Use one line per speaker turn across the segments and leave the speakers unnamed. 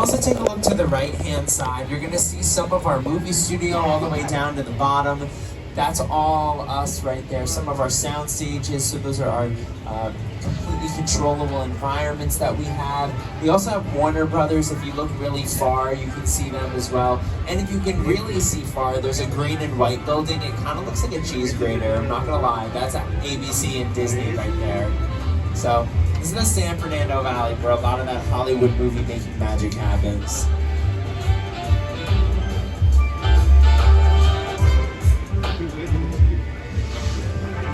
also take a look to the right-hand side, you're going to see some of our movie studio all the way down to the bottom. That's all us right there, some of our sound stages, so those are our completely controllable environments that we have. We also have Warner Brothers. If you look really far, you can see them as well. And if you can really see far, there's a green and white building. It kind of looks like a cheese grater, I'm not gonna lie. That's ABC and Disney right there. So this is the San Fernando Valley where a lot of that Hollywood movie making magic happens.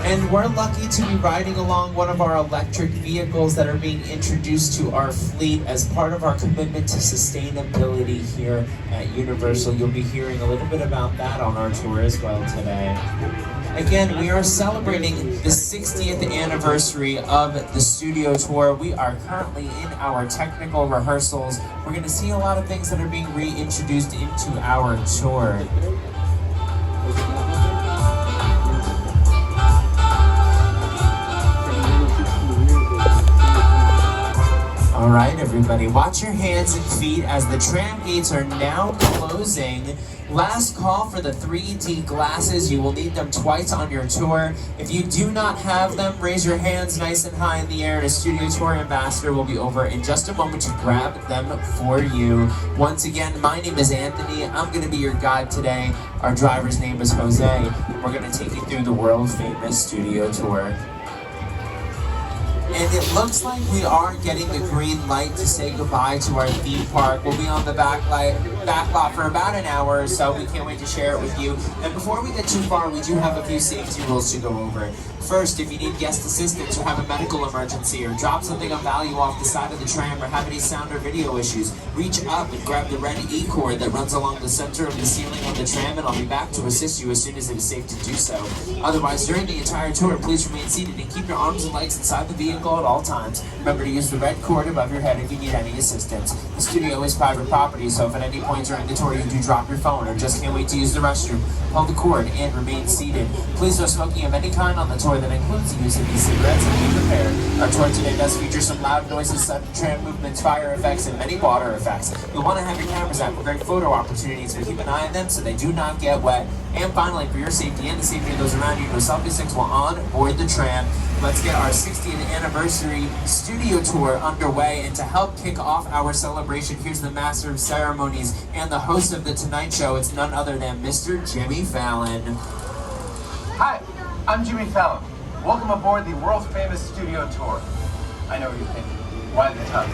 And we're lucky to be riding along one of our electric vehicles that are being introduced to our fleet as part of our commitment to sustainability here at Universal. You'll be hearing a little bit about that on our tour as well today. Again, we are celebrating the 60th anniversary of the studio tour. We are currently in our technical rehearsals. We're going to see a lot of things that are being reintroduced into our tour. All right, everybody, watch your hands and feet as the tram gates are now closing. Last call for the 3D glasses. You will need them twice on your tour. If you do not have them, raise your hands nice and high in the air, and a studio tour ambassador will be over in just a moment to grab them for you. Once again, my name is Anthony. I'm going to be your guide today. Our driver's name is Jose, and we're going to take you through the world-famous studio tour. And it looks like we are getting the green light to say goodbye to our theme park. We'll be on the backlot for about an hour or so. We can't wait to share it with you. And before we get too far, we do have a few safety rules to go over. First, if you need guest assistance or have a medical emergency or drop something of value off the side of the tram or have any sound or video issues, reach up and grab the red E-cord that runs along the center of the ceiling of the tram, and I'll be back to assist you as soon as it is safe to do so. Otherwise, during the entire tour, please remain seated and keep your arms and legs inside the vehicle at all times. Remember to use the red cord above your head if you need any assistance. The studio is private property, so if at any point during the tour you do drop your phone or just can't wait to use the restroom, hold the cord and remain seated. Please no smoking of any kind on the tour that includes the use of e-cigarettes, and be prepared. Our tour today does feature some loud noises, sudden tram movements, fire effects, and many water effects. You'll want to have your cameras out for great photo opportunities, but keep an eye on them so they do not get wet. And finally, for your safety and the safety of those around you, no selfie sticks while on board the tram. Let's get our 60th anniversary studio tour underway, and to help kick off our celebration, here's the master of ceremonies and the host of The Tonight Show. It's none other than Mr. Jimmy Fallon.
Hi, I'm Jimmy Fallon. Welcome aboard the world-famous studio tour. I know what you're thinking. Why the tons?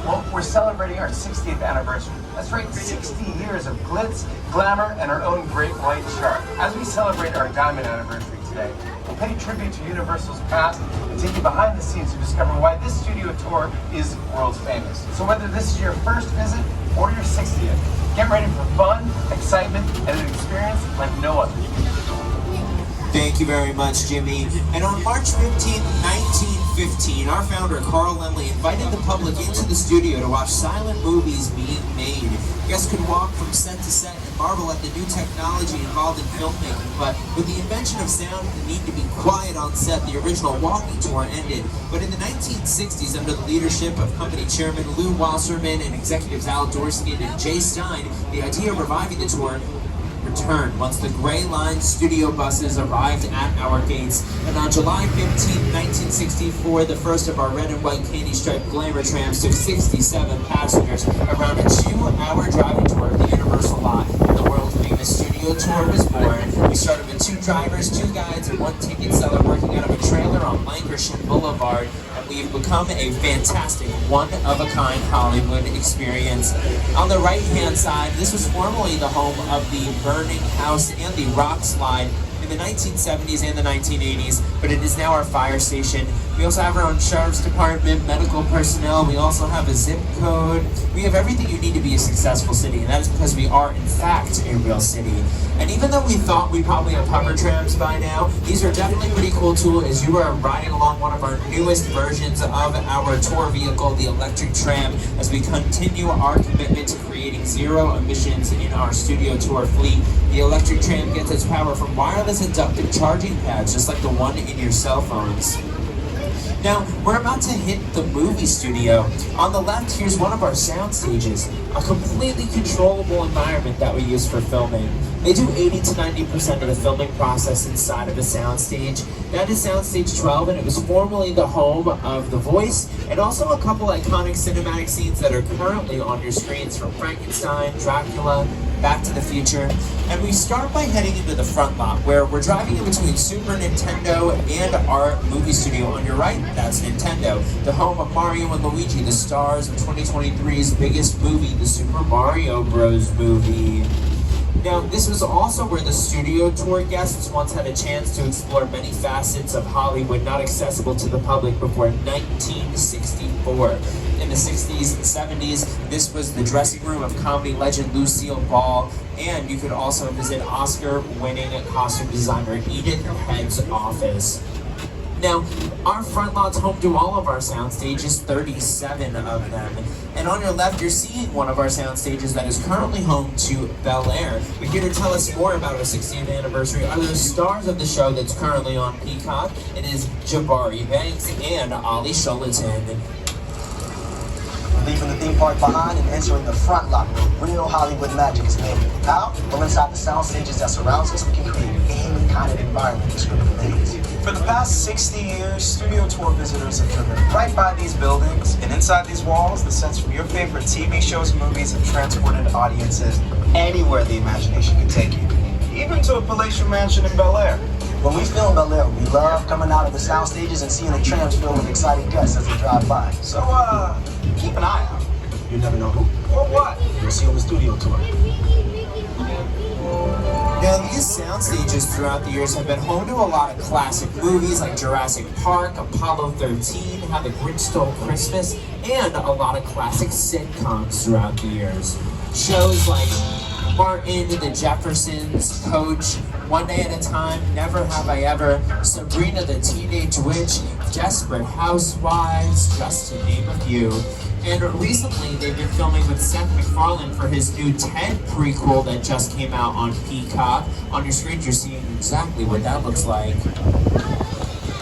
Well, we're celebrating our 60th anniversary. That's right, 60 years of glitz, glamour, and our own great white shark. As we celebrate our diamond anniversary today, we'll pay tribute to Universal's past and take you behind the scenes to discover why this studio tour is world famous. So whether this is your first visit or your 60th, get ready for fun, excitement, and an experience like no other.
Thank you very much, Jimmy. And on March 15, 1915, our founder, Carl Laemmle, invited the public into the studio to watch silent movies being made. Guests could walk from set to set and marvel at the new technology involved in filmmaking, but with the invention of sound and the need to be quiet on set, the original walking tour ended. But in the 1960s, under the leadership of company chairman Lou Wasserman and executives Al Dorskin and Jay Stein, the idea of reviving the tour returned once the Gray Line studio buses arrived at our gates. And on July 15, 1964, the first of our red and white candy-striped glamour trams took 67 passengers around a 2-hour driving tour of the Universal lot. And the world-famous studio tour was born. We started with 2 drivers, 2 guides, and 1 ticket seller working out of a trailer on Lankershim Boulevard. And we've become a fantastic, one-of-a-kind Hollywood experience. On the right-hand side, this was formerly the home of the Burning House and the Rock Slide in the 1970s and the 1980s, but it is now our fire station. We also have our own sheriff's department, medical personnel. We also have a zip code. We have everything you need to be a successful city, and that is because we are, in fact, a real city. And even though we thought we probably have hover trams by now, these are definitely a pretty cool tool as you are riding along one of our newest versions of our tour vehicle, the electric tram, as we continue our commitment to creating zero emissions in our studio tour fleet. The electric tram gets its power from wireless inductive charging pads, just like the one in your cell phones. Now, we're about to hit the movie studio. On the left, here's one of our sound stages, a completely controllable environment that we use for filming. They do 80 to 90% of the filming process inside of a soundstage. That is Soundstage 12, and it was formerly the home of The Voice, and also a couple iconic cinematic scenes that are currently on your screens, from Frankenstein, Dracula, Back to the Future. And we start by heading into the front lot, where we're driving in between Super Nintendo and our movie studio. On your right, that's Nintendo, the home of Mario and Luigi, the stars of 2023's biggest movie, the Super Mario Bros. Movie. Now, this was also where the studio tour guests once had a chance to explore many facets of Hollywood not accessible to the public before 1964. In the 60s and 70s, this was the dressing room of comedy legend Lucille Ball, and you could also visit Oscar-winning costume designer Edith Head's office. Now, our front lot's home to all of our sound stages, 37 of them. And on your left, you're seeing one of our sound stages that is currently home to Bel Air. But here to tell us more about our 60th anniversary are the stars of the show that's currently on Peacock. It is Jabari Banks and Ali Sholatin.
Leaving the theme park behind and entering the front lot where real Hollywood magic is made. Now, we're inside the sound stages that surrounds us. We can create any kind of environment the script demands.
For the past 60 years, studio tour visitors have driven right by these buildings, and inside these walls, the sets from your favorite TV shows and movies have transported audiences anywhere the imagination can take you, even to a palatial mansion in Bel Air.
When we film Bel Air, we love coming out of the sound stages and seeing the trams filled with excited guests as they drive by.
So, keep an eye out.
You never know who
Or what?
you'll see on the studio tour.
Now, these sound stages throughout the years have been home to a lot of classic movies like Jurassic Park, Apollo 13, How the Grinch Stole Christmas, and a lot of classic sitcoms throughout the years. Shows like Martin, The Jeffersons, Coach, One Day at a Time, Never Have I Ever, Sabrina the Teenage Witch, Desperate Housewives, just to name a few. And recently, they've been filming with Seth MacFarlane for his new Ted prequel that just came out on Peacock. On your screen, you're seeing exactly what that looks like.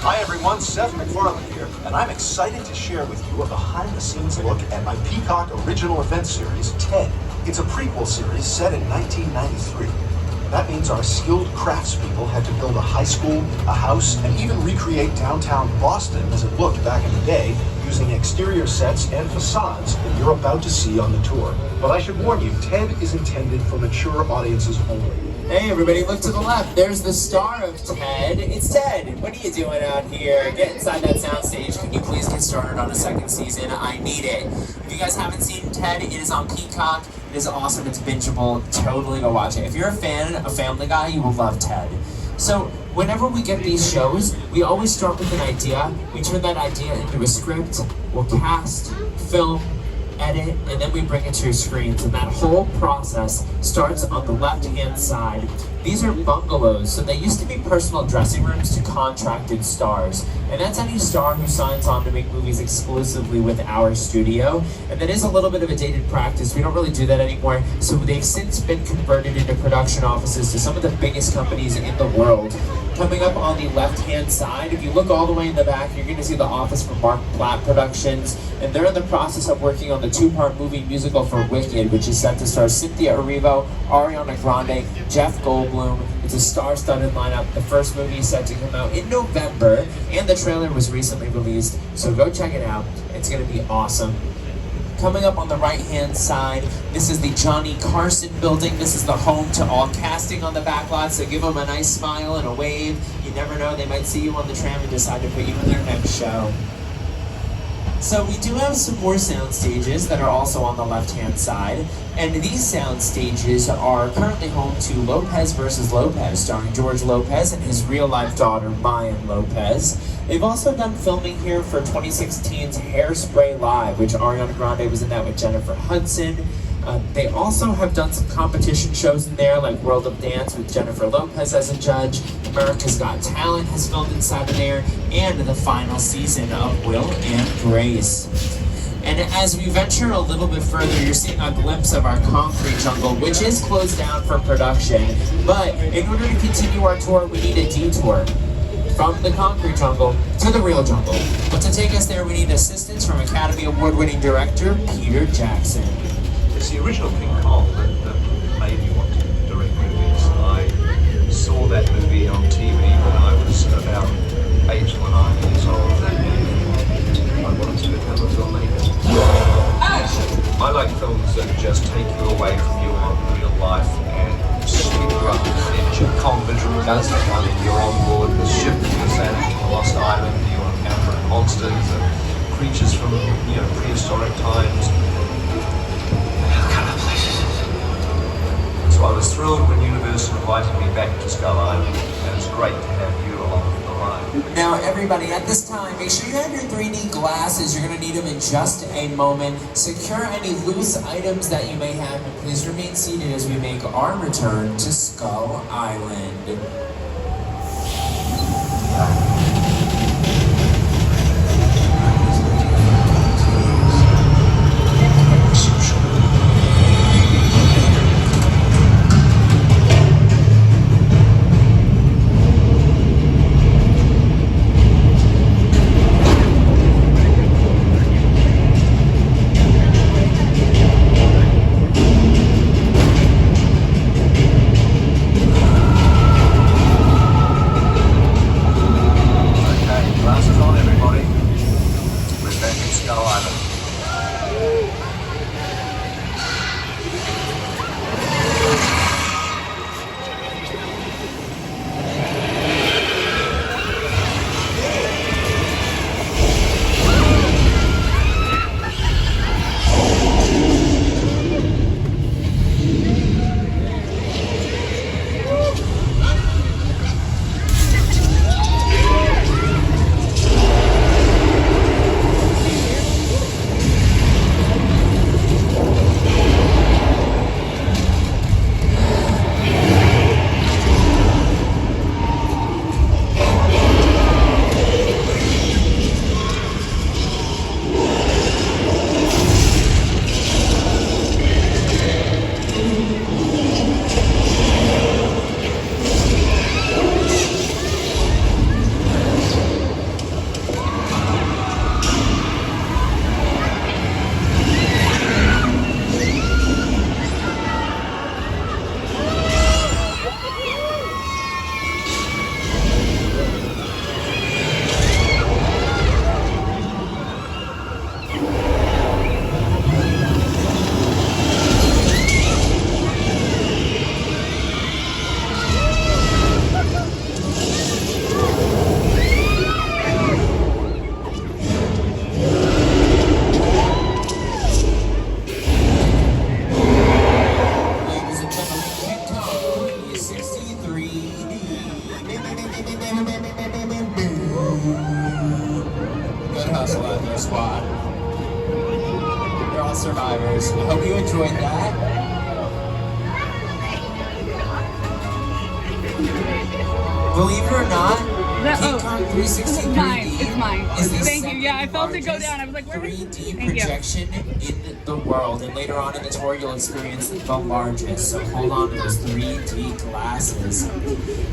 Hi everyone, Seth MacFarlane here, and I'm excited to share with you a behind-the-scenes look at my Peacock original event series, TED. It's a prequel series set in 1993. That means our skilled craftspeople had to build a high school, a house, and even recreate downtown Boston as it looked back in the day, using exterior sets and facades that you're about to see on the tour. But I should warn you, TED is intended for mature audiences only.
Hey everybody, look to the left. There's the star of Ted. It's Ted. What are you doing out here? Get inside that soundstage. Can you please get started on a second season? I need it. If you guys haven't seen Ted, it is on Peacock. It is awesome. It's bingeable. Totally go watch it. If you're a fan, a Family Guy, you will love Ted. So whenever we get these shows, we always start with an idea. We turn that idea into a script. We'll cast, film, edit, and then we bring it to your screens, and that whole process starts on the left-hand side. These are bungalows, so they used to be personal dressing rooms to contracted stars, and that's any star who signs on to make movies exclusively with our studio, and that is a little bit of a dated practice. We don't really do that anymore, so they've since been converted into production offices to some of the biggest companies in the world. Coming up on the left-hand side, if you look all the way in the back, you're going to see the office for Mark Platt Productions, and they're in the process of working on the two-part movie musical for Wicked, which is set to star Cynthia Erivo, Ariana Grande, Jeff Goldblum. It's a star-studded lineup. The first movie is set to come out in November, and the trailer was recently released, so go check it out. It's going to be awesome. Coming up on the right-hand side, this is the Johnny Carson building. This is the home to all casting on the backlot, so give them a nice smile and a wave. You never know, they might see you on the tram and decide to put you in their next show. So we do have some more sound stages that are also on the left-hand side, and these sound stages are currently home to Lopez vs. Lopez, starring George Lopez and his real-life daughter, Mayan Lopez. They've also done filming here for 2016's Hairspray Live, which Ariana Grande was in that with Jennifer Hudson. They also have done some competition shows in there, like World of Dance with Jennifer Lopez as a judge, America's Got Talent has filmed inside of there, and the final season of Will and Grace. And as we venture a little bit further, you're seeing a glimpse of our concrete jungle, which is closed down for production. But in order to continue our tour, we need a detour. from the concrete jungle to the real jungle. But to take us there, we need assistance from Academy Award-winning director Peter Jackson.
It's the original King Kong that made me want to direct movies. I saw that movie on TV when I was about 8 or 9 years old, and I wanted to become a filmmaker. I like films that just take you away from your real life and sweep you up to the edge. Kong literally does that. I mean, you're on board the ship, you're sailing to a lost island, you're encountering monsters and creatures from, prehistoric times. What kind of place is it? So I was thrilled when Universal invited me back to Skull Island, and it's great to have you along for the ride.
Now everybody, at this time, make sure you have your 3D glasses. You're going to need them in just a moment. Secure any loose items that you may have, and please remain seated as we make our return to Skull Island. Survivors. I hope you enjoyed that. Believe it or not, King Kong 360
It's mine.
is the
Thank you. Yeah, I felt it go
largest
down. I was like, where is it?
3D
Thank you.
projection in the world, and later on in the tour you'll experience the largest. So hold on to those 3D glasses.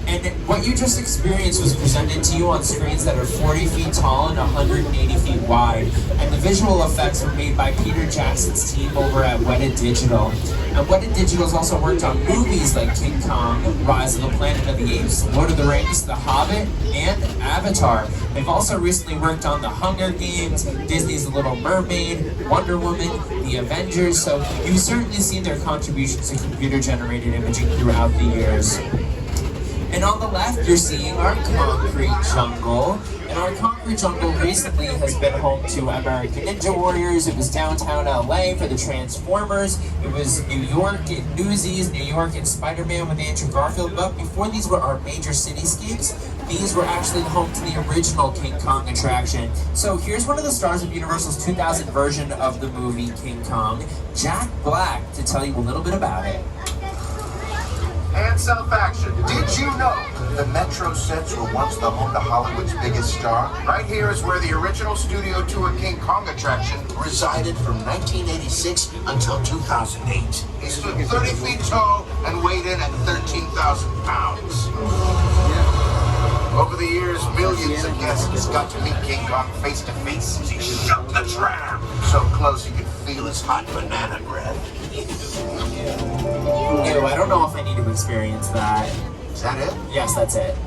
And what you just experienced was presented to you on screens that are 40 feet tall and 180 feet wide. And the visual effects were made by Peter Jackson's team over at Weta Digital. And Weta Digital's also worked on movies like King Kong, Rise of the Planet of the Apes, Lord of the Rings, The Hobbit, and Avatar. They've also recently worked on The Hunger Games, Disney's The Little Mermaid, Wonder Woman, The Avengers, so you've certainly seen their contributions to computer-generated imaging throughout the years. And on the left, you're seeing our concrete jungle. And our concrete jungle recently has been home to American Ninja Warriors. It was downtown LA for the Transformers. It was New York in Newsies, New York in Spider-Man with Andrew Garfield. But before these were our major cityscapes, these were actually home to the original King Kong attraction. So here's one of the stars of Universal's 2000 version of the movie King Kong, Jack Black, to tell you a little bit about it.
Hands up action. Did you know the Metro sets were once the home to Hollywood's biggest star? Right here is where the original Studio Tour King Kong attraction resided from 1986 until 2008. He stood 30 feet tall and weighed in at 13,000 pounds. Over the years, millions of guests got to meet King Kong face to face as he shook the tram. So close you could feel his hot banana breath.
Ew, I don't know if I need to experience that.
Is that it?
Yes, that's it.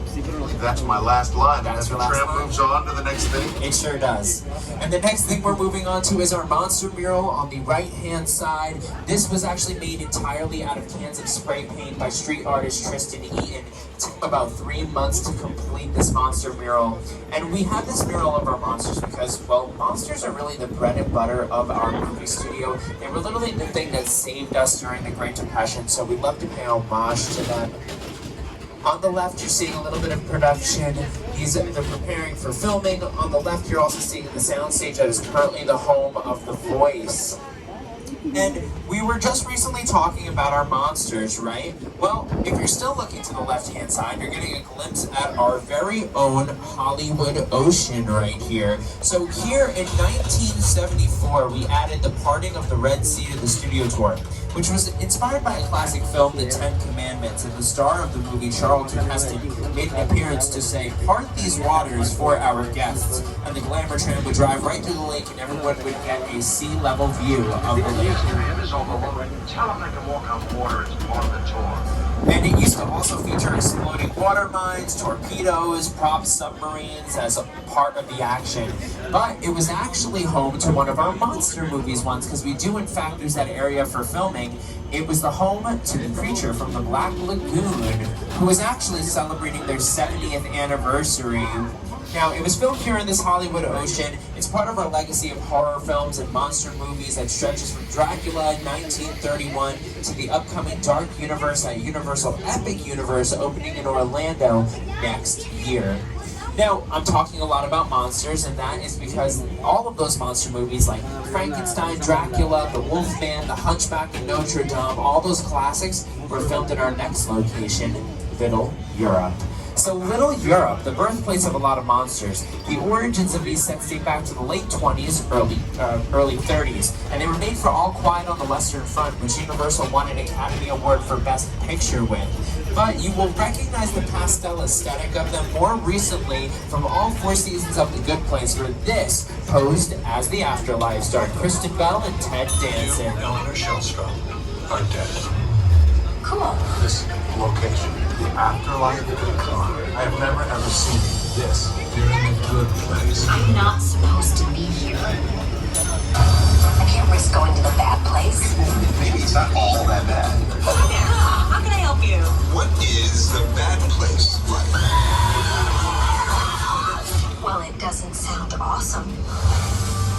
That's my last line.
That's
As the
your last
tram
line?
moves on to the next thing.
It sure does. And the next thing we're moving on to is our monster mural on the right-hand side. This was actually made entirely out of cans of spray paint by street artist Tristan Eaton. It took him about 3 months to complete this monster mural. And we have this mural of our monsters because, well, monsters are really the bread and butter of our movie studio. They were literally the thing that saved us during the Great Depression, so we love to pay homage to them. On the left, you're seeing a little bit of production. They're preparing for filming. On the left, you're also seeing the soundstage that is currently the home of The Voice. And we were just recently talking about our monsters, right? Well, if you're still looking to the left-hand side, you're getting a glimpse at our very own Hollywood Ocean right here. So here in 1974, we added the parting of the Red Sea to the studio tour, which was inspired by a classic film, The Ten Commandments, and the star of the movie, Charlton Heston, made an appearance to say, "Part these waters for our guests," and the glamour tram would drive right through the lake and everyone would get a sea-level view of the lake.
Tell them they can walk on water as part of the tour.
And it used to also feature exploding water mines, torpedoes, prop submarines as a part of the action. But it was actually home to one of our monster movies once, because we do in fact use that area for filming. It was the home to the creature from the Black Lagoon, who was actually celebrating their 70th anniversary. Now, it was filmed here in this Hollywood Ocean. It's part of our legacy of horror films and monster movies that stretches from Dracula 1931 to the upcoming Dark Universe at Universal Epic Universe opening in Orlando next year. Now, I'm talking a lot about monsters, and that is because all of those monster movies like Frankenstein, Dracula, The Wolfman, The Hunchback of Notre Dame, all those classics were filmed in our next location, Little Europe. So Little Europe, the birthplace of a lot of monsters, the origins of these sets date back to the late 20s, early 30s, and they were made for All Quiet on the Western Front, which Universal won an Academy Award for Best Picture with. But you will recognize the pastel aesthetic of them more recently from all 4 seasons of The Good Place, where this posed as the Afterlife starred Kristen Bell and Ted Danson.
You, Eleanor Shellstrom, are dead.
Cool.
This location, the afterlife of the car. I have never ever seen this. You're in a good place.
I'm not supposed to be here. I can't risk going to the bad place.
Maybe it's not all that bad.
Hi there. How can I help you?
What is the bad place like?
Well, it doesn't sound awesome.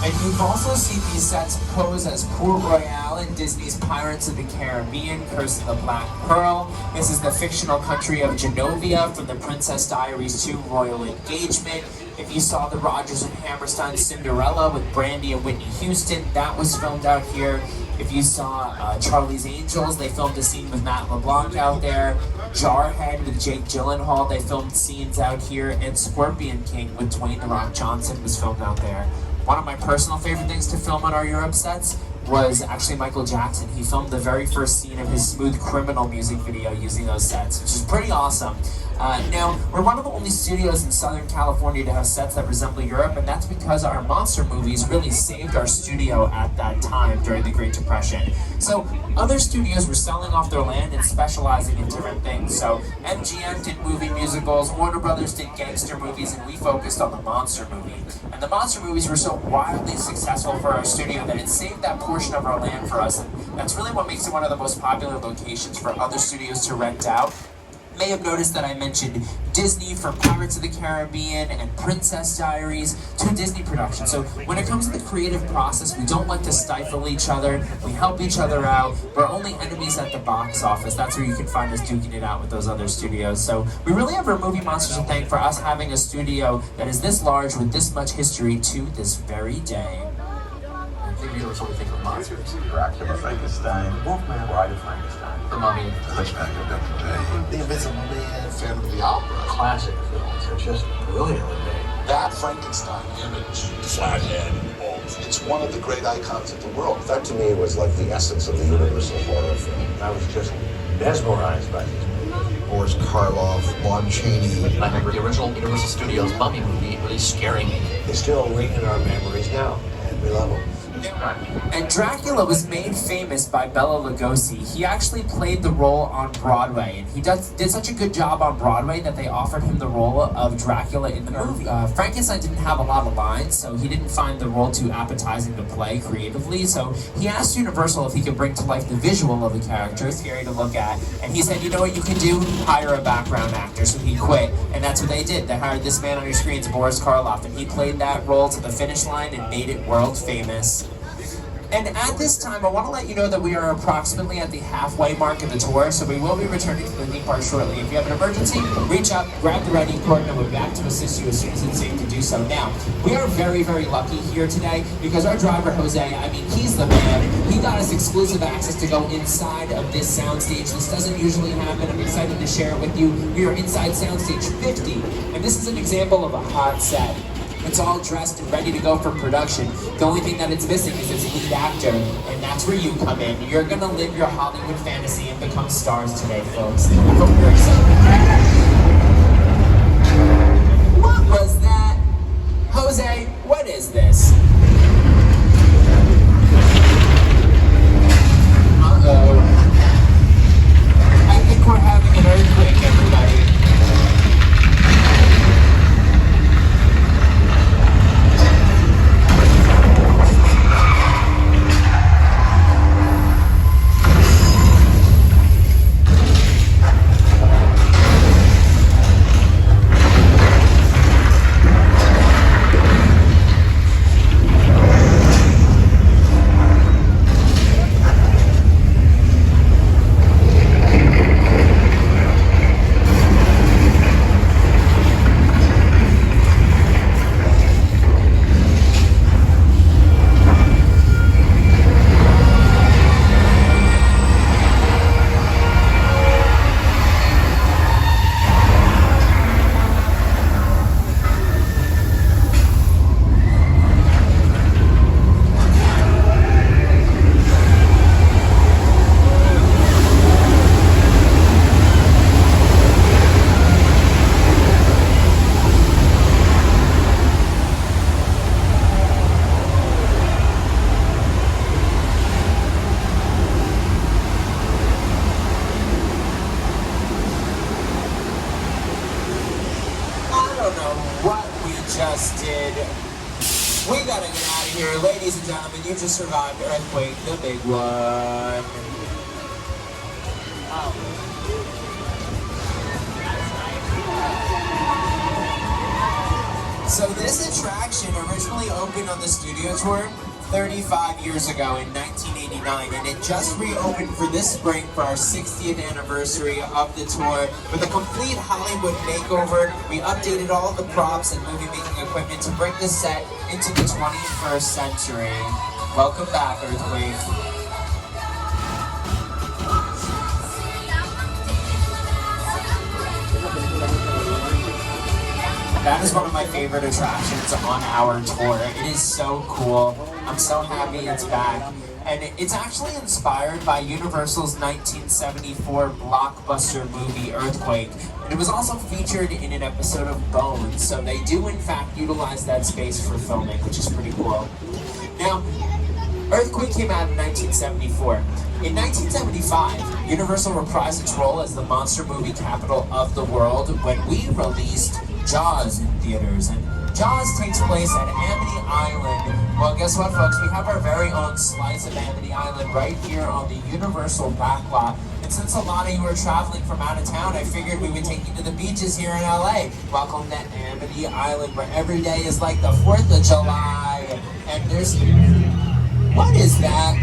And you've also seen these sets pose as Port Royale in Disney's Pirates of the Caribbean, Curse of the Black Pearl. This is the fictional country of Genovia from the Princess Diaries 2 Royal Engagement. If you saw the Rodgers and Hammerstein Cinderella with Brandy and Whitney Houston, that was filmed out here. If you saw Charlie's Angels, they filmed a scene with Matt LeBlanc out there. Jarhead with Jake Gyllenhaal, they filmed scenes out here. And Scorpion King with Dwayne "The Rock" Johnson was filmed out there. One of my personal favorite things to film on our Europe sets was actually Michael Jackson. He filmed the very first scene of his Smooth Criminal music video using those sets, which is pretty awesome. Now, we're one of the only studios in Southern California to have sets that resemble Europe, and that's because our monster movies really saved our studio at that time during the Great Depression. So, other studios were selling off their land and specializing in different things. So, MGM did movie musicals, Warner Brothers did gangster movies, and we focused on the monster movie. And the monster movies were so wildly successful for our studio that it saved that portion of our land for us, and that's really what makes it one of the most popular locations for other studios to rent out. You may have noticed that I mentioned Disney, from Pirates of the Caribbean and Princess Diaries to Disney production. So when it comes to the creative process, we don't like to stifle each other. We help each other out. We're only enemies at the box office. That's where you can find us duking it out with those other studios. So we really have our movie monsters to thank for us having a studio that is this large with this much history to this very day.
You know what we think of monsters.
Dracula, Frankenstein, Wolfman, Bride of Frankenstein, The Mummy,
Hunchback of Notre Dame, The Invisible Man, Phantom of the Opera.
Classic films. They're just brilliantly made.
That Frankenstein image, flathead, it's one of the great icons of the world. That to me was like the essence of the universal horror film.
I was just mesmerized by these movies. Boris Karloff, Lon Chaney.
I remember the original Universal Studios Mummy movie really scaring me.
They still ring in our memories now, and we love them.
And Dracula was made famous by Bela Lugosi. He actually played the role on Broadway, and he did such a good job on Broadway that they offered him the role of Dracula in the movie. Frankenstein didn't have a lot of lines, so he didn't find the role too appetizing to play creatively, so he asked Universal if he could bring to life the visual of the character, scary to look at, and he said, you know what you can do? Hire a background actor, so he quit, and that's what they did. They hired this man on your screens, Boris Karloff, and he played that role to the finish line and made it world famous. And at this time, I want to let you know that we are approximately at the halfway mark of the tour, so we will be returning to the theme park shortly. If you have an emergency, reach out, grab the riding cord, and we'll be back to assist you as soon as it's safe to do so. Now, we are very, very lucky here today because our driver, Jose, I mean, he's the man. He got us exclusive access to go inside of this soundstage. This doesn't usually happen. I'm excited to share it with you. We are inside soundstage 50, and this is an example of a hot set. It's all dressed and ready to go for production. The only thing that it's missing is its lead actor, and that's where you come in. You're gonna live your Hollywood fantasy and become stars today, folks. I hope you're excited. What was that? Jose, what is this? Uh-oh. I think we're having an earthquake, everybody. Just did. We gotta get out of here. Ladies and gentlemen, you just survived earthquake, the big one. So this attraction originally opened on the studio tour 35 years ago in 1989, and it just reopened for this spring for our 60th anniversary of the tour with a complete Hollywood makeover. We updated all the props and movie-making equipment to bring the set into the 21st century. Welcome back, Earthquake. That is one of my favorite attractions on our tour. It is so cool. I'm so happy it's back. And it's actually inspired by Universal's 1974 blockbuster movie Earthquake. And it was also featured in an episode of Bones. So they do in fact utilize that space for filming, which is pretty cool. Now, Earthquake came out in 1974. In 1975, Universal reprised its role as the monster movie capital of the world when we released Jaws in theaters, and Jaws takes place at Amity Island. Well, guess what, folks? We have our very own slice of Amity Island right here on the Universal backlot. And since a lot of you are traveling from out of town, I figured we would take you to the beaches here in LA. Welcome to Amity Island, where every day is like the 4th of July. And there's... What is that?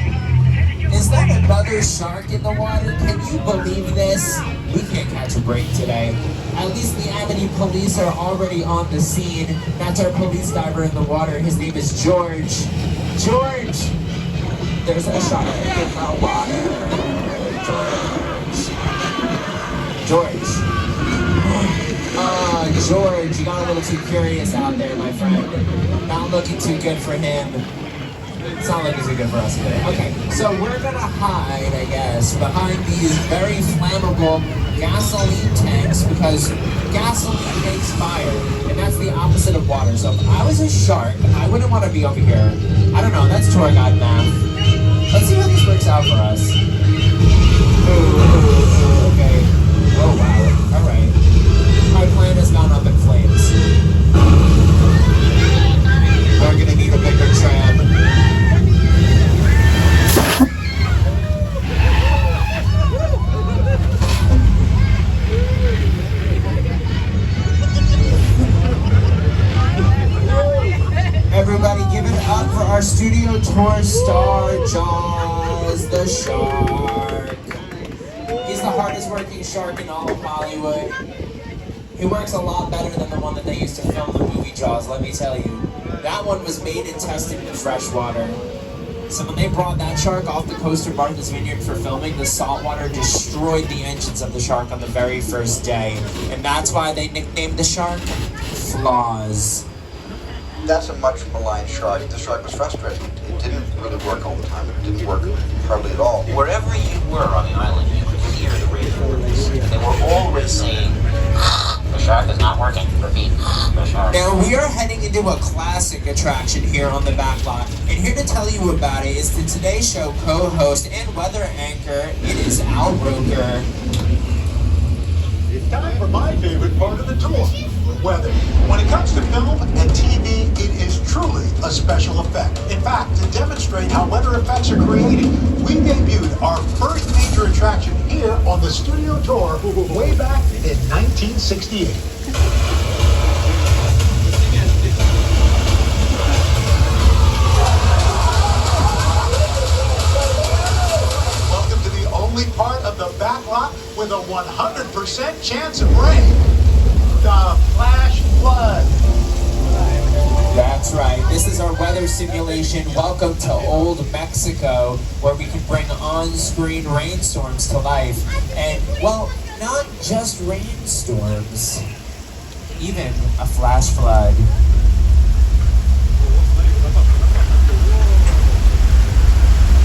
Is that another shark in the water? Can you believe this? We can't catch a break today. At least the Amity police are already on the scene. That's our police diver in the water. His name is George. George! There's a shark in the water. George. George, you got a little too curious out there, my friend. Not looking too good for him. It's not looking too good for us today. Okay, so we're gonna hide, I guess, behind these very flammable gasoline tanks because gasoline makes fire, and that's the opposite of water. So if I was a shark, I wouldn't want to be over here. I don't know, that's tour guide math. Let's see how this works out for us. Ooh, okay. Oh wow, alright. My plane has gone up in flames. We're gonna need a bigger tram. Everybody give it up for our studio tour star, Jaws the Shark. He's the hardest working shark in all of Hollywood. He works a lot better than the one that they used to film the movie Jaws, let me tell you. That one was made and tested in freshwater. So when they brought that shark off the coast of Martha's Vineyard for filming, the saltwater destroyed the engines of the shark on the very first day. And that's why they nicknamed the shark Flaws.
That's a much maligned shark. The shark was frustrated. It didn't really work all the time. It didn't work hardly at all.
Wherever you were on the island, you could hear the radios. They were always saying, "The shark is not working. Repeat, the shark."
Now we are heading into a classic attraction here on the backlot, and here to tell you about it is the Today Show co-host and weather anchor. It is Al Roker.
It's time for my favorite part of the tour, weather. When it comes to film and TV, it is truly a special effect. In fact, to demonstrate how weather effects are created, we debuted our first major attraction here on the studio tour way back in 1968. Welcome to the only part of the backlot with a 100% chance of rain. The flash flood.
That's right. This is our weather simulation. Welcome to Old Mexico, where we can bring on-screen rainstorms to life. And, well, not just rainstorms, even a flash flood.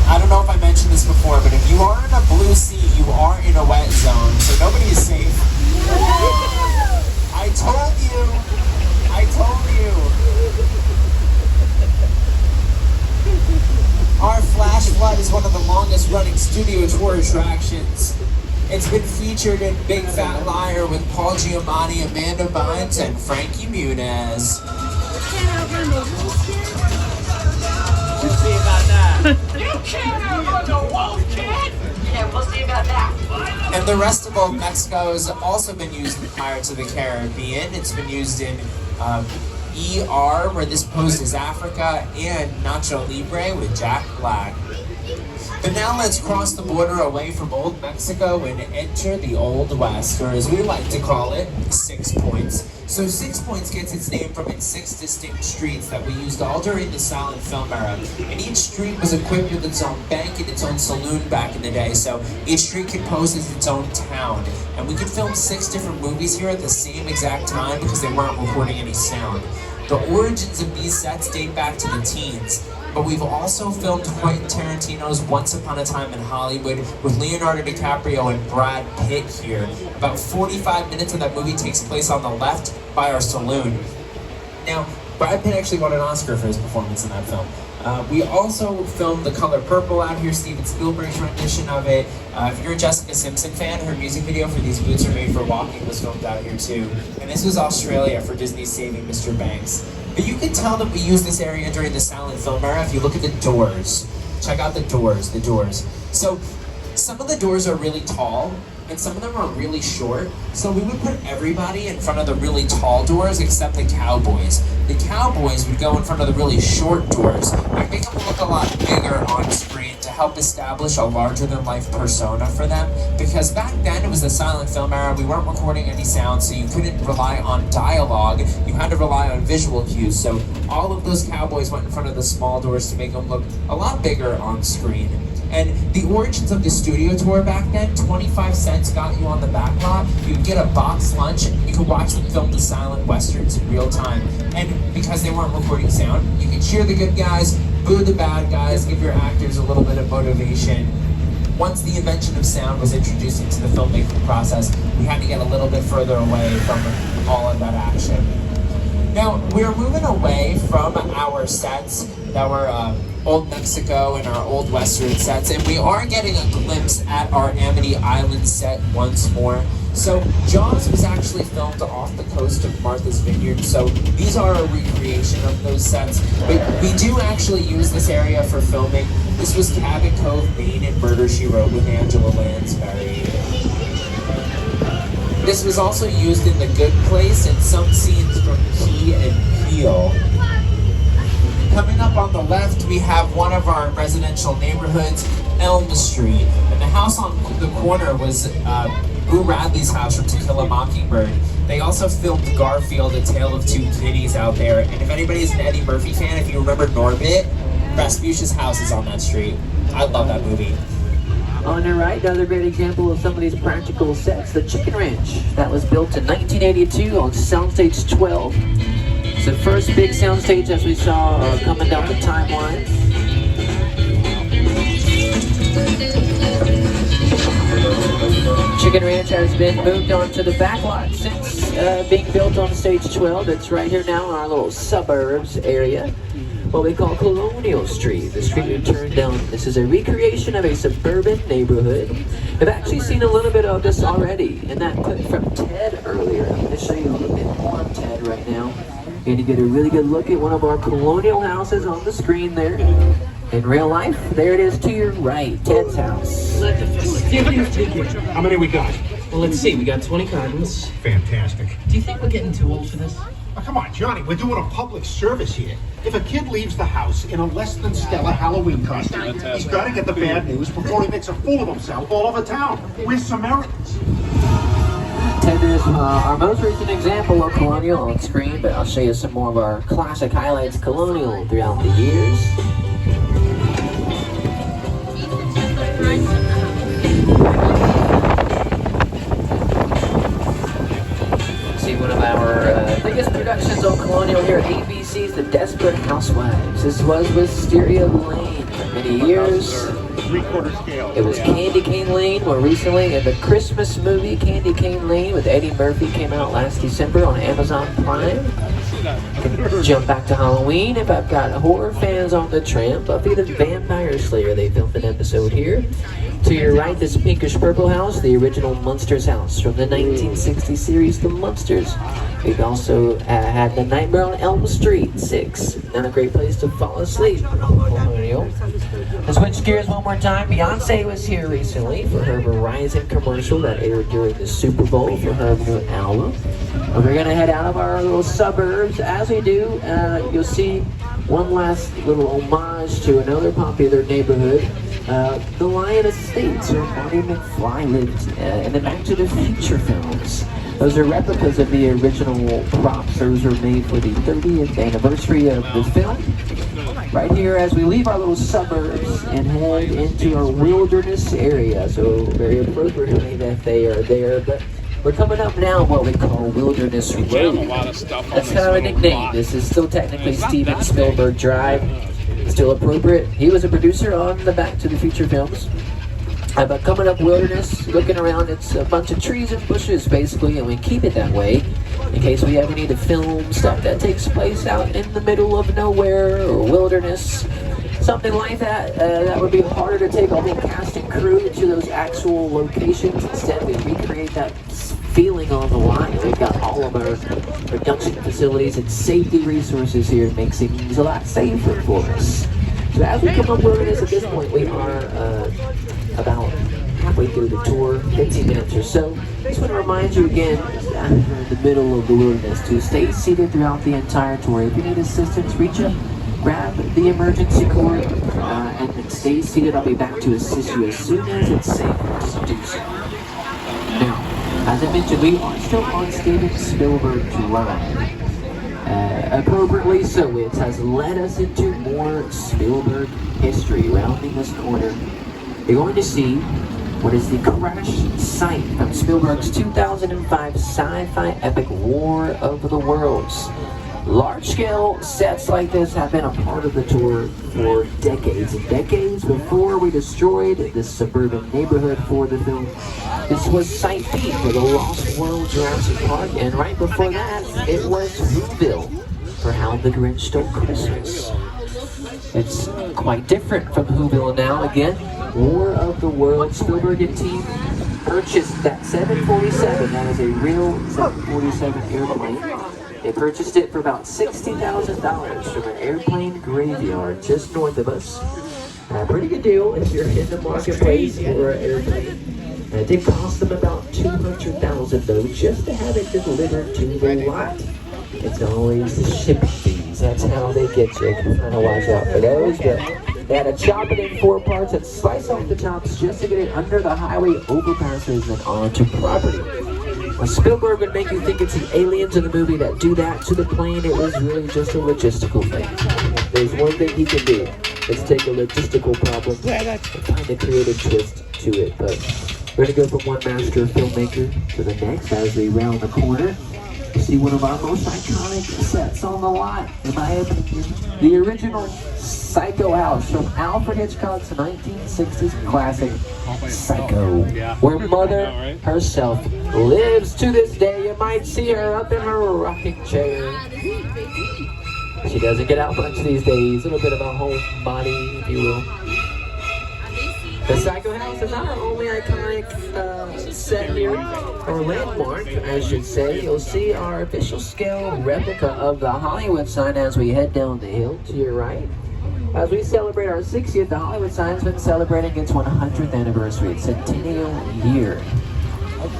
I don't know if I mentioned this before, but if you are in a blue sea, you are in a wet zone, so nobody is safe. I told you. I told you. Our flash flood is one of the longest running studio tour attractions. It's been featured in Big Fat Liar with Paul Giamatti, Amanda Bynes, and Frankie Muniz.
We'll see about that.
You can't outrun the wolf, kid! Yeah, we'll see about that.
And the rest of Old Mexico has also been used in Pirates of the Caribbean. It's been used in ER, where this posed as Africa, and Nacho Libre with Jack Black. But now let's cross the border away from Old Mexico and enter the Old West, or as we like to call it, 6 Points. So 6 Points gets its name from its 6 distinct streets that we used all during the silent film era. And each street was equipped with its own bank and its own saloon back in the day, so each street could pose as its own town. And we could film 6 different movies here at the same exact time because they weren't recording any sound. The origins of these sets date back to the teens, but we've also filmed Quentin Tarantino's Once Upon a Time in Hollywood with Leonardo DiCaprio and Brad Pitt here. About 45 minutes of that movie takes place on the left by our saloon. Now, Brad Pitt actually won an Oscar for his performance in that film. We also filmed The Color Purple out here, Steven Spielberg's rendition of it. If you're a Jessica Simpson fan, her music video for These Boots Are Made for Walking was filmed out here too. And this was Australia for Disney's Saving Mr. Banks. But you can tell that we used this area during the silent film era if you look at the doors. Check out the doors. So some of the doors are really tall, and some of them are really short. So we would put everybody in front of the really tall doors except the cowboys. The cowboys would go in front of the really short doors. We'd make them look a lot bigger on screen to help establish a larger-than-life persona for them. Because back then, it was the silent film era. We weren't recording any sound, so you couldn't rely on dialogue. You had to rely on visual cues. So all of those cowboys went in front of the small doors to make them look a lot bigger on screen. And the origins of the studio tour back then, 25 cents got you on the backlot. You'd get a box lunch, and you could watch them film the silent westerns in real time. And because they weren't recording sound, you could cheer the good guys, boo the bad guys, give your actors a little bit of motivation. Once the invention of sound was introduced into the filmmaking process, we had to get a little bit further away from all of that action. Now, we're moving away from our sets that were old Mexico and our old Western sets, and we are getting a glimpse at our Amity Island set once more. So Jaws was actually filmed off the coast of Martha's Vineyard, so these are a recreation of those sets. But we do actually use this area for filming. This was Cabot Cove, Maine, and Murder, She Wrote with Angela Lansbury. This was also used in The Good Place and some scenes from Key and Peele. Coming up on the left, we have one of our residential neighborhoods, Elm Street. And the house on the corner was Boo Radley's house from To Kill a Mockingbird. They also filmed Garfield, A Tale of Two Kitties out there. And if anybody's an Eddie Murphy fan, if you remember Norbit, Rasputin's house is on that street. I love that movie.
On your right, another great example of some of these practical sets, the Chicken Ranch. That was built in 1982 on Soundstage 12. It's the first big soundstage, as we saw coming down the timeline. Chicken Ranch has been moved on to the backlot since being built on Stage 12. It's right here now in our little suburbs area, what we call Colonial Street, the street we turned down. This is a recreation of a suburban neighborhood. I've actually seen a little bit of this already in that clip from Ted earlier. I'm going to show you a little bit more of Ted right now. You're going to get a really good look at one of our colonial houses on the screen there. In real life, there it is to your right, Ted's house.
How many we got? Well, let's see. We got 20 cartons.
Fantastic.
Do you think we're getting too old for this?
Oh, come on, Johnny, we're doing a public service here. If a kid leaves the house in a less than stellar Halloween costume, he's got to get the bad news before he makes a fool of himself all over town. We're Samaritans.
Ted is our most recent example of Colonial on screen, but I'll show you some more of our classic highlights Colonial throughout the years. See one of our biggest productions on Colonial here at ABC's The Desperate Housewives. This was Wisteria Lane for many years.
Three-quarter scale.
It was Candy Cane Lane more recently, and the Christmas movie Candy Cane Lane with Eddie Murphy came out last December on Amazon Prime. Jump back to Halloween if I've got horror fans on the tram. Buffy the Vampire Slayer, they filmed an episode here. To your right, this pinkish purple house, the original Munsters house from the 1960 series The Munsters. We've also had The Nightmare on Elm Street 6. Not a great place to fall asleep. Let's switch gears one more time. Beyonce was here recently for her Verizon commercial that aired during the Super Bowl for her new album. And we're gonna head out of our little suburbs. As we do, you'll see one last little homage to another popular neighborhood. The Lion Estates, where Marty McFly lived in the Back to the Future films. Those are replicas of the original props. Those were made for the 30th anniversary of the film. Right here as we leave our little suburbs and head into our wilderness area. So very appropriately that they are there. But we're coming up now what we call Wilderness Road. That's kind of a nickname. This is still technically Steven Spielburg Drive. Still appropriate. He was a producer on the Back to the Future films. But coming up Wilderness, looking around, it's a bunch of trees and bushes basically, and we keep it that way in case we ever need to film stuff that takes place out in the middle of nowhere or wilderness. Something like that, that would be harder to take a whole cast and crew to those actual locations. Instead, we recreate that feeling on the line. We've got all of our production facilities and safety resources here. It makes things a lot safer for us. So as we come up Wilderness, at this point, we are about halfway through the tour, 15 minutes or so. I just want to remind you again, in the middle of the wilderness, to stay seated throughout the entire tour. If you need assistance, reach up, grab the emergency cord, and then stay seated. I'll be back to assist you as soon as it's safe to do so. Now, as I mentioned, we are still on Steven Spielburg Drive. Appropriately so, it has led us into more Spielberg history. Rounding this corner, you're going to see what is the crash site from Spielberg's 2005 sci-fi epic War of the Worlds. Large-scale sets like this have been a part of the tour for decades and decades. Before we destroyed this suburban neighborhood for the film, this was Site B for the Lost World Jurassic Park, and right before that, it was Whoville for How the Grinch Stole Christmas. It's quite different from Whoville now. Again, War of the Worlds. Spielberg and team purchased that 747. That is a real 747 airplane. They purchased it for about $60,000 from an airplane graveyard just north of us. Pretty good deal if you're in the marketplace for an airplane. It did cost them about $200,000 though, just to have it delivered to the lot. It's always the shipping fees. That's how they get you. Kind of watch out for those. But they had to chop it in 4 parts and slice off the tops just to get it under the highway overpasses and onto property. Spielberg would make you think it's the aliens in the movie that do that to the plane. It was really just a logistical thing. If there's one thing he can do, it's take a logistical problem and find a creative twist to it. But we're going to go from one master filmmaker to the next as we round the corner. You see one of our most iconic sets on the lot, in my opinion. The original Psycho house from Alfred Hitchcock's 1960s classic Psycho, where Mother herself lives to this day. You might see her up in her rocking chair. She doesn't get out much these days. A little bit of a homebody, if you will. The Psycho house is our only iconic set here, or landmark, I should say. You'll see our official scale replica of the Hollywood sign as we head down the hill to your right. As we celebrate our 60th, the Hollywood sign's been celebrating its 100th anniversary, centennial year.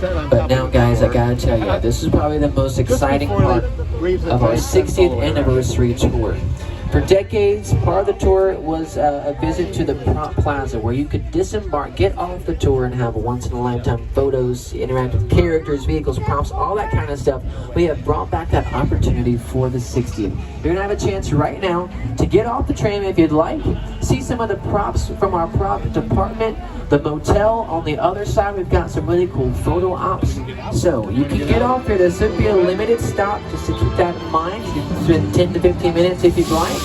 But now, guys, I gotta tell you, this is probably the most exciting part of our 60th anniversary tour. For decades, part of the tour was a visit to the Prop Plaza, where you could disembark, get off the tour, and have once-in-a-lifetime photos, interact with characters, vehicles, props, all that kind of stuff. We have brought back that opportunity for the 60th. You're gonna have a chance right now to get off the tram if you'd like, see some of the props from our prop department, the motel on the other side. We've got some really cool photo ops. So you can get off here. This would be a limited stop, just to keep that in mind. You can spend 10 to 15 minutes if you'd like.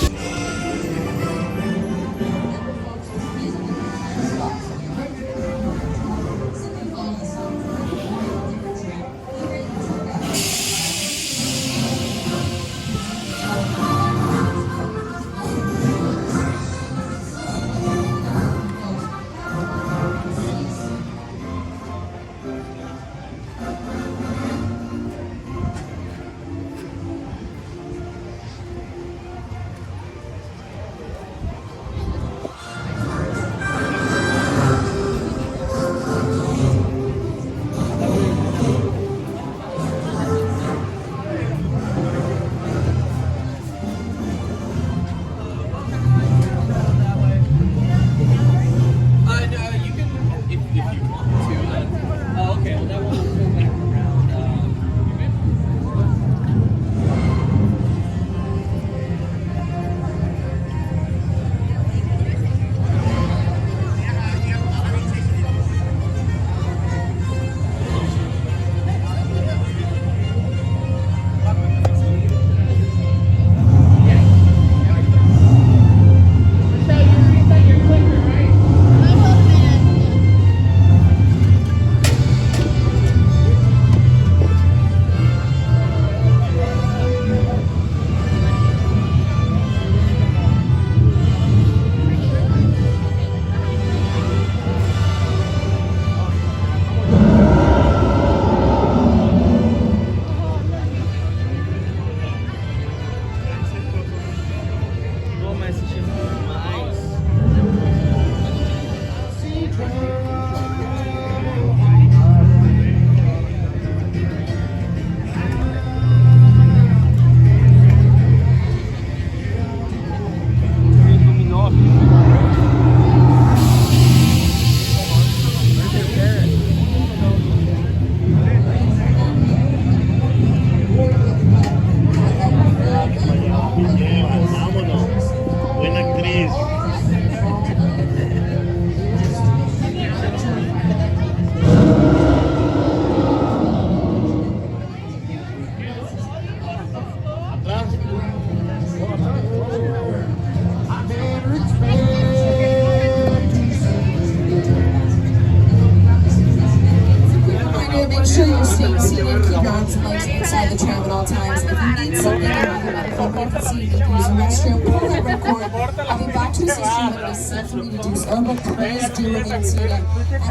staying seated, keep your arms and legs inside the tram at all times. If you need something, you recommend a public seat, you can use the restroom, pull that red cord. I'll be back to assist you when it is safe for me to do so, but please do remain seated at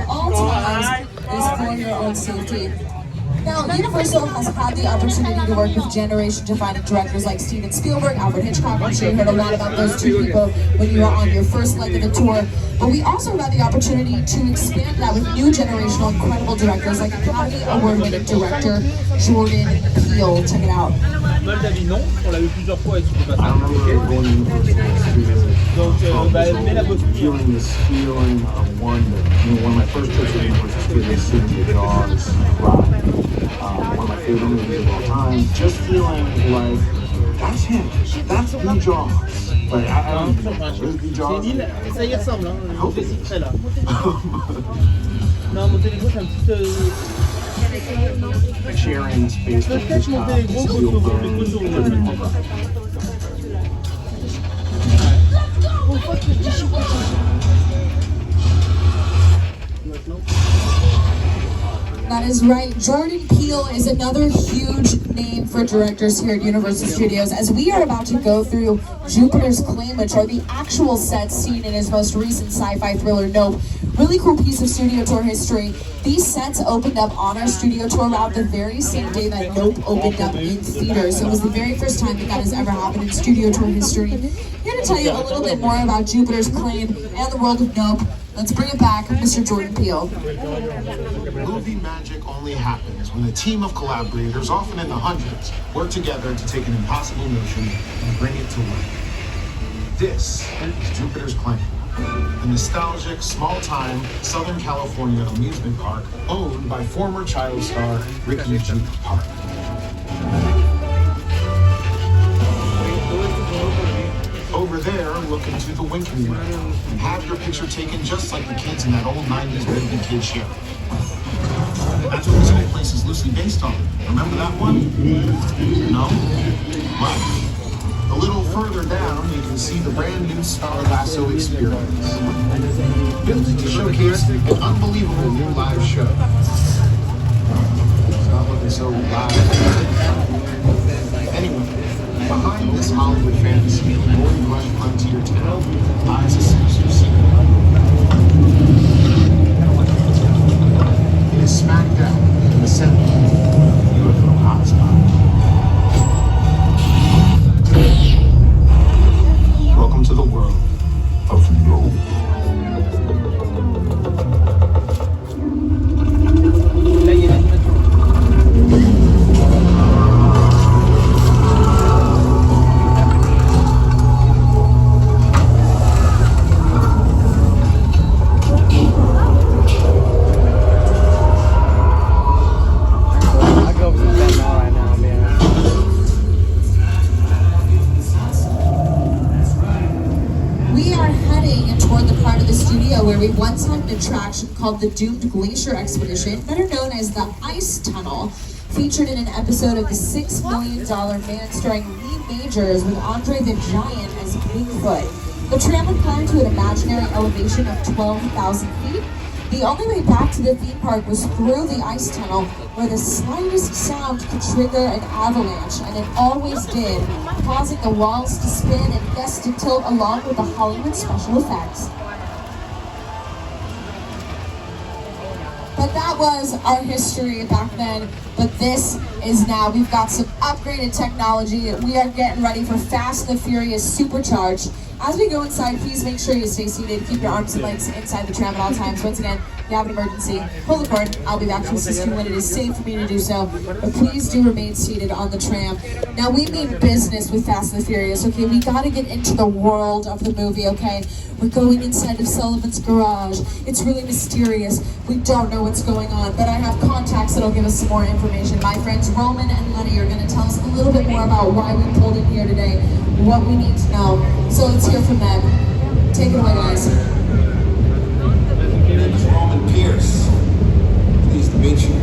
all times. It is for your own safety. Now, Universal has had the opportunity to work with generation-defining directors like Steven Spielberg, Alfred Hitchcock. I'm sure you heard a lot about those two people when you were on your first leg of the tour. But we also had the opportunity to expand that with new generational incredible directors like Academy Award-winning director Jordan Peele. Check it out.
Vol d'Avignon, on l'a eu plusieurs fois et tu peux passer.
I remember going into
Donc, mets la posture.
feeling this feeling of wonder. You know, one of my first trips to Universal Studios, seeing the dogs cry. One of my favorite movies of all time. Just feeling like that's him. That's the Jaws. Like I don't know. Where's the Jaws?
C'est Lille, ça y ressemble, hein.
I hope
Je
it is.
déciterai là. Non, Monténégro, c'est un petit.
Sharing space with
Peut-être Monténégro,
That is right. Jordan Peele is another huge name for directors here at Universal Studios, as we are about to go through Jupiter's Claim, which are the actual sets seen in his most recent sci-fi thriller, Nope. Really cool piece of studio tour history. These sets opened up on our studio tour route the very same day that Nope opened up in theaters. So it was the very first time that has ever happened in studio tour history. Here to tell you a little bit more about Jupiter's Claim and the world of Nope. Let's bring it back, Mr. Jordan Peele.
Movie magic only happens when a team of collaborators, often in the hundreds, work together to take an impossible notion and bring it to life. This is Jupiter's Claim, a nostalgic, small-time Southern California amusement park owned by former child star Ricky G. Park. Over there, look into the winking room and have your picture taken just like the kids in that old 90s movie Kid Show. That's what this whole place is loosely based on. Remember that one? No? Right. A little further down, you can see the brand new Star Lasso experience. Built to showcase an unbelievable new live show. It's not looking so live. Anyway. Behind this Hollywood fantasy, Boarding Rush Frontier Town lies a sinister secret. It is smack dab in the center of the UFO hotspot. Welcome to the world of Nope.
Where we once had an attraction called the Doomed Glacier Expedition, better known as the Ice Tunnel, featured in an episode of the $6 Million Man starring Lee Majors with Andre the Giant as Bigfoot. The tram would climb to an imaginary elevation of 12,000 feet. The only way back to the theme park was through the ice tunnel, where the slightest sound could trigger an avalanche, and it always did, causing the walls to spin and guests to tilt along with the Hollywood special effects. But that was our history back then, but this is now. We've got some upgraded technology. We are getting ready for Fast and the Furious Supercharged. As we go inside, please make sure you stay seated. Keep your arms and legs inside the tram at all times. Once again, if you have an emergency, pull the cord. I'll be back to assist you when it is safe for me to do so. But please do remain seated on the tram. Now, we mean business with Fast and the Furious, okay? We gotta get into the world of the movie, okay? We're going inside of Sullivan's garage. It's really mysterious. We don't know what's going on, but I have contacts that'll give us some more information. My friends Roman and Lenny are gonna tell us a little bit more about why we pulled in here today, what we need to know. So let's hear from them. Take it away, guys.
My name is Roman Pierce. Pleased to meet you.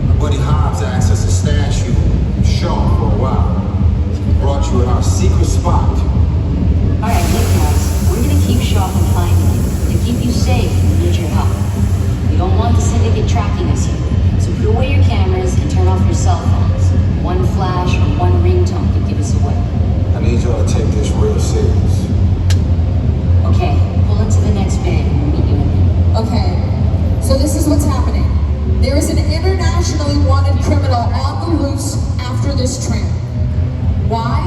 My buddy Hobbs asked us to stash you show for a while. Brought you in our secret spot.
Alright, listen us. We're gonna keep Shaw confined to keep you safe. We need your help. We don't want the syndicate tracking us here. So put away your camera
go on the loose after this tram. Why?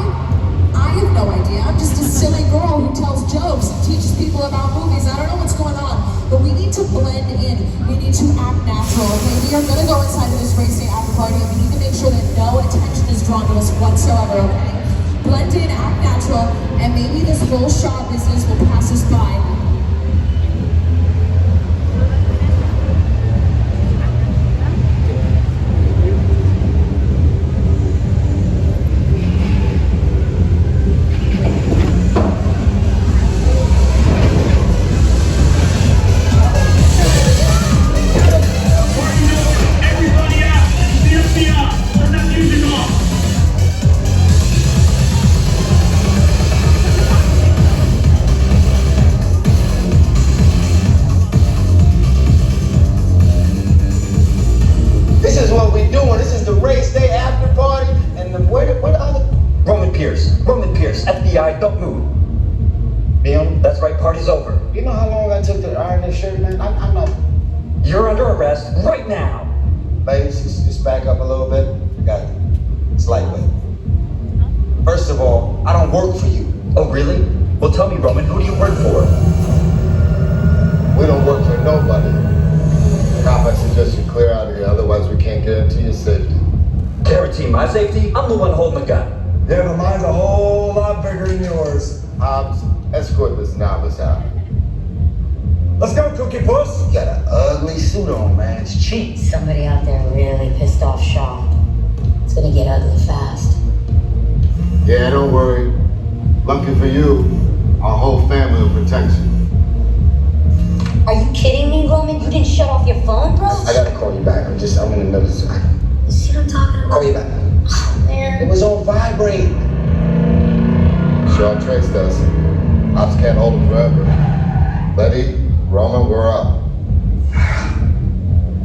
I have no idea. I'm just a silly girl who tells jokes and teaches people about movies. I don't know what's going on, but we need to blend in. We need to act natural, okay? We are gonna go inside of this race day after party, and we need to make sure that no attention is drawn to us whatsoever, okay? Blend in, act natural, and maybe this whole Shaw business will pass us by.
FBI, don't move. Neil, that's right, party's over.
You know how long I took to iron this shirt, man? I'm not...
You're under arrest right now.
Ladies, just back up a little bit. I got it. It's lightweight. First of all, I don't work for you.
Oh, really? Well, tell me, Roman, who do you work for?
We don't work for nobody. Cop, I suggest you clear out of here, otherwise we can't guarantee your safety.
Guarantee my safety? I'm the one holding the gun.
Yeah, but mine's a whole lot bigger than yours. Hobbs, escort this novice out. Let's go, Cookie Puss. You got an ugly suit on, man. It's cheap.
Somebody out there really pissed off Shaw. It's gonna get ugly fast.
Yeah, don't worry. Lucky for you, our whole family will protect you.
Are you kidding me, Roman? You didn't shut off your phone, bro?
I gotta call you back. I'm in the middle of something.
You see what I'm talking about?
Call you back.
Oh, man.
It was on vibrate. Shaw traced us. Ops can't hold him forever. Letty, Roman, we're up.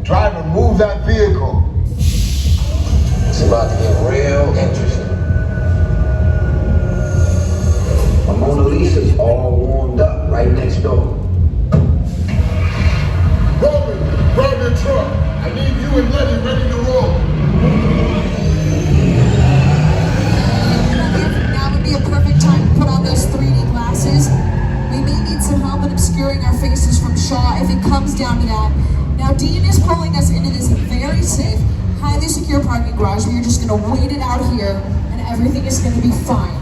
Driver, move that vehicle. It's about to get real interesting. My Mona Lisa's all warmed up right next door. Roman, grab your truck. I need you and Letty ready to roll.
Now would be a perfect time to put on those 3D glasses. We may need some help in obscuring our faces from Shaw if it comes down to that. Now, Dean is pulling us into this very safe, highly secure parking garage. We are just going to wait it out here, and everything is going to be fine.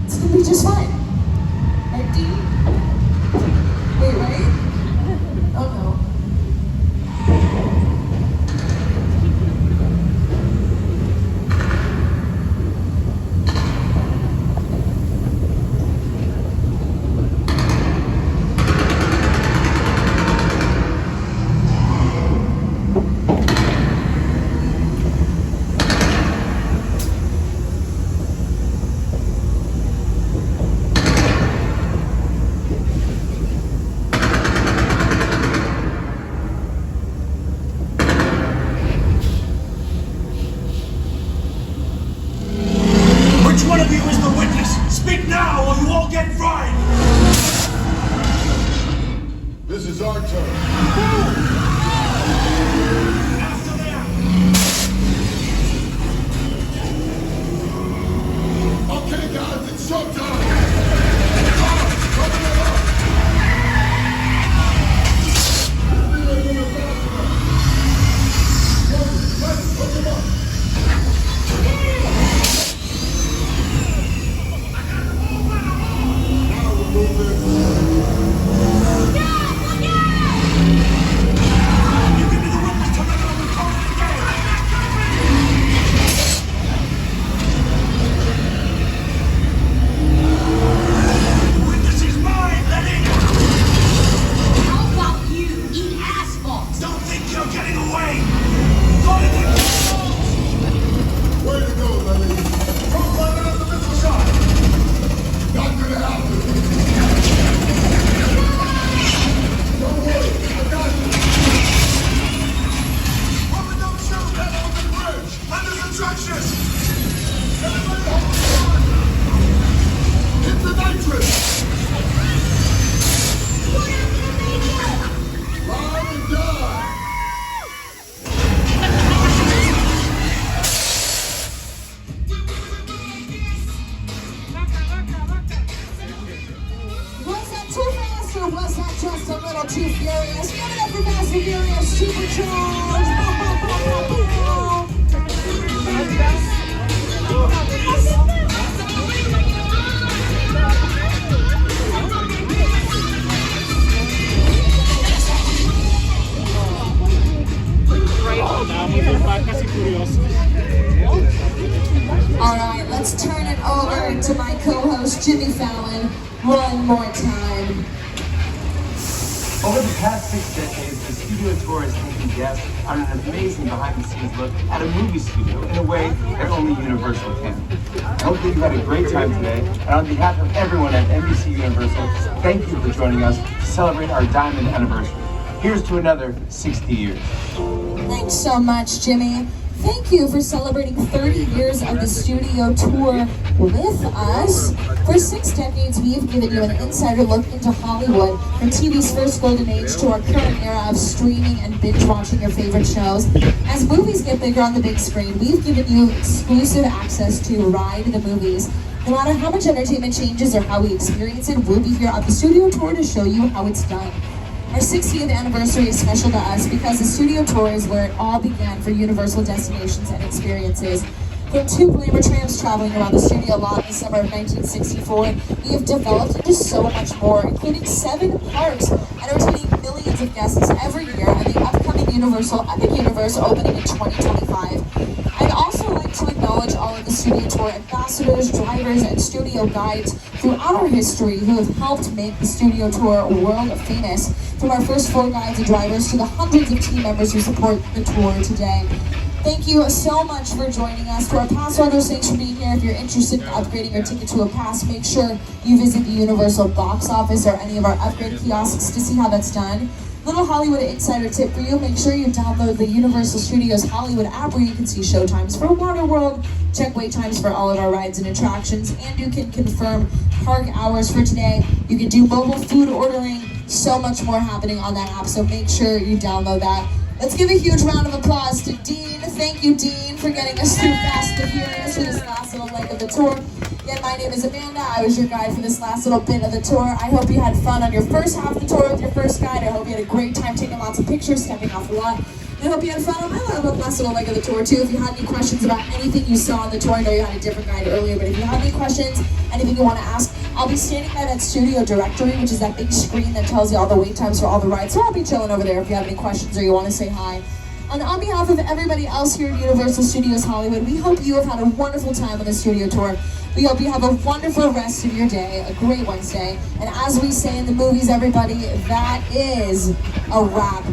It's going to be just fine. Right, Dean? Wait, right? Oh, no.
This is our turn. After them. Okay, guys, it's showtime.
Give me the whip
Alright, let's turn it over to my co-host Jimmy Fallon one more time.
Over the past 6 decades, the studio tour has taken guests on an amazing behind-the-scenes look at a movie studio in a way that only Universal can. I hope that you had a great time today, and on behalf of everyone at NBC Universal, thank you for joining us to celebrate our diamond anniversary. Here's to another 60 years.
Thanks so much, Jimmy. Thank you for celebrating 30 years of the studio tour with us. For 6 decades, we have given you an insider look into Hollywood, from TV's first golden age to our current era of streaming and binge-watching your favorite shows. As movies get bigger on the big screen, we've given you exclusive access to ride the movies. No matter how much entertainment changes or how we experience it, we'll be here at the studio tour to show you how it's done. Our 60th anniversary is special to us because the studio tour is where it all began for Universal destinations and experiences. From 2 glamour trams traveling around the studio lot in the summer of 1964, we have developed into so much more, including 7 parks, entertaining millions of guests every year, and the upcoming Universal Epic Universe opening in 2025. I'd also like to acknowledge all of the studio tour ambassadors, drivers, and studio guides throughout our history who have helped make the studio tour world famous, from our first 4 guides and drivers to the hundreds of team members who support the tour today. Thank you so much for joining us. To our pass holders, thanks for being here. If you're interested in upgrading your ticket to a pass, make sure you visit the Universal box office or any of our upgrade kiosks to see how that's done. Little Hollywood insider tip for you, make sure you download the Universal Studios Hollywood app where you can see showtimes for Waterworld, check wait times for all of our rides and attractions, and you can confirm park hours for today. You can do mobile food ordering, so much more happening on that app, so make sure you download that. Let's give a huge round of applause to Dean. Thank you, Dean, for getting us through Fast and Furious for this last little leg of the tour. Again, my name is Amanda. I was your guide for this last little bit of the tour. I hope you had fun on your first half of the tour with your first guide. I hope you had a great time taking lots of pictures, stepping off the lot. I hope you had fun on my last little leg of the tour too. If you had any questions about anything you saw on the tour, I know you had a different guide earlier, but if you have any questions, anything you want to ask, I'll be standing by that studio directory, which is that big screen that tells you all the wait times for all the rides. So I'll be chilling over there if you have any questions or you want to say hi. And on behalf of everybody else here at Universal Studios Hollywood, we hope you have had a wonderful time on the studio tour. We hope you have a wonderful rest of your day, a great Wednesday. And as we say in the movies, everybody, that is a wrap.